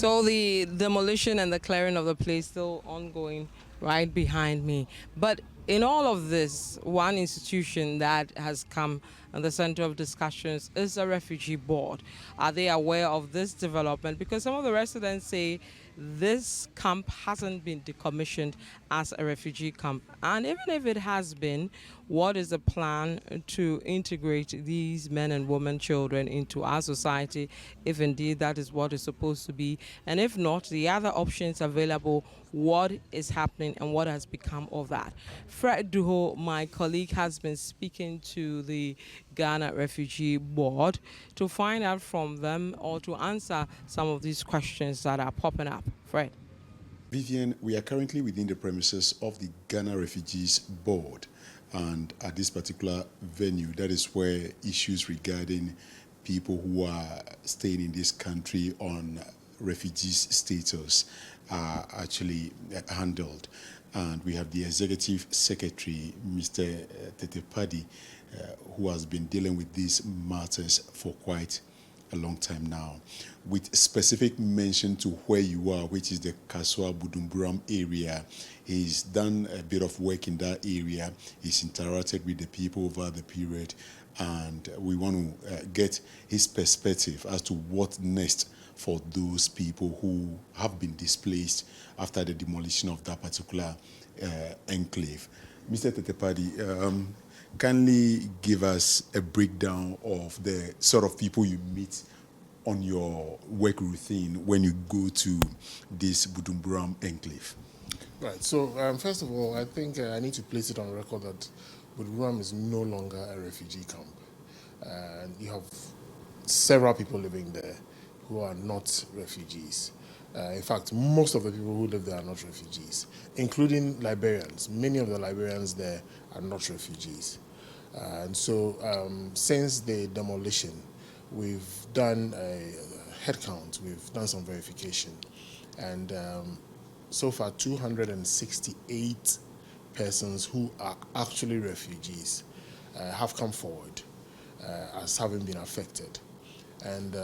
So the demolition and the clearing of the place still ongoing right behind me. But in all of this, one institution that has come in the center of discussions is the refugee board. Are they aware of this development? Because some of the residents say this camp hasn't been decommissioned as a refugee camp. And even if it has been, what is the plan to integrate these men and women, children into our society, if indeed that is what is supposed to be? And if not, the other options available, what is happening and what has become of that? Fred Duho, my colleague, has been speaking to the Ghana Refugee Board to find out from them or to answer some of these questions that are popping up. Fred. Vivian, we are currently within the premises of the Ghana Refugees Board, and at this particular venue, that is where issues regarding people who are staying in this country on refugees status are actually handled. And we have the Executive Secretary, Mr. Tetepadi, who has been dealing with these matters for quite a long time now, with specific mention to where you are, which is the Kaswa Buduburam area. He's done a bit of work in that area. He's interacted with the people over the period, and we want to get his perspective as to what next for those people who have been displaced after the demolition of that particular enclave. Mr. Tetepadi, kindly give us a breakdown of the sort of people you meet on your work routine when you go to this Buduburam enclave. Right. So, first of all, I think I need to place it on record that Buduburam is no longer a refugee camp. And you have several people living there who are not refugees. In fact, most of the people who live there are not refugees, including Liberians. Many of the Liberians there are not refugees. And so since the demolition, we've done a head count, we've done some verification. And so far, 268 persons who are actually refugees have come forward as having been affected. And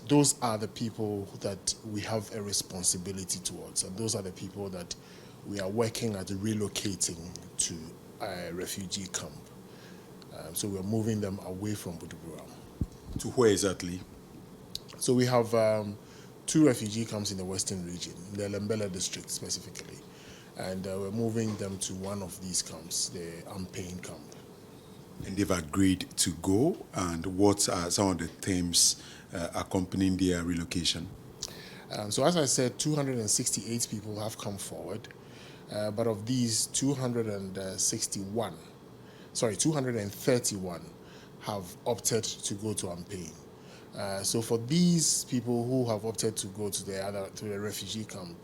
those are the people that we have a responsibility towards, and those are the people that we are working at relocating to a refugee camp. So we're moving them away from Buduburam. To where exactly? So we have 2 refugee camps in the western region, the Lembele district specifically, and we're moving them to one of these camps, the Ampain camp. And they've agreed to go, and what are some of the themes accompanying their relocation? So as I said, 268 people have come forward, but of these 231 have opted to go to Ampain. So for these people who have opted to go to the refugee camp,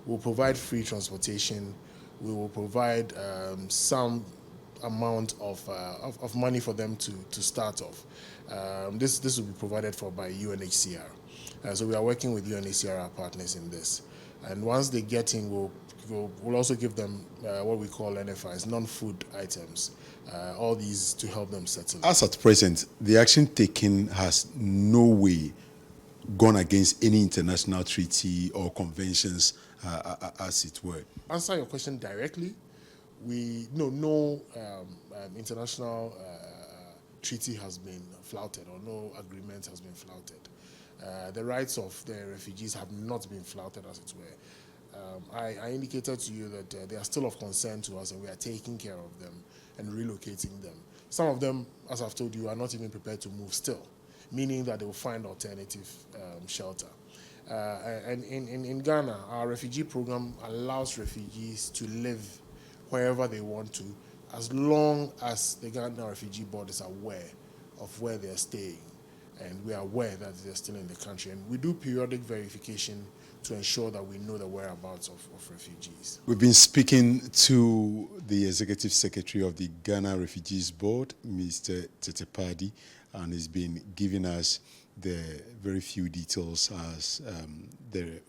we'll provide free transportation. We will provide some amount of money for them to start off. This will be provided for by UNHCR. So we are working with UNHCR, our partners in this. And once they get in, we'll also give them what we call NFIs, non-food items, all these to help them settle. As at present, the action taken has no way gone against any international treaty or conventions, as it were. Answer your question directly. No international treaty has been flouted, or no agreement has been flouted. The rights of the refugees have not been flouted, as it were. I indicated to you that they are still of concern to us, and we are taking care of them and relocating them. Some of them, as I've told you, are not even prepared to move still, meaning that they will find alternative shelter. And in Ghana, our refugee program allows refugees to live wherever they want to, as long as the Ghana Refugee Board is aware of where they're staying, and we are aware that they're still in the country. And we do periodic verification to ensure that we know the whereabouts of refugees. We've been speaking to the Executive Secretary of the Ghana Refugees Board, Mr. Tetepadi, and he's been giving us the very few details as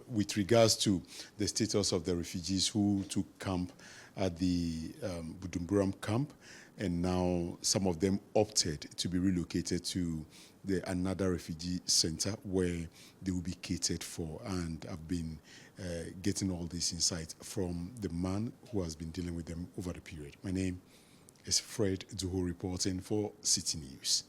with regards to the status of the refugees who took camp at the Buduburam camp, and now some of them opted to be relocated to another refugee center where they will be catered for. And I've been getting all this insight from the man who has been dealing with them over the period. My name is Fred Duho, reporting for Citi News.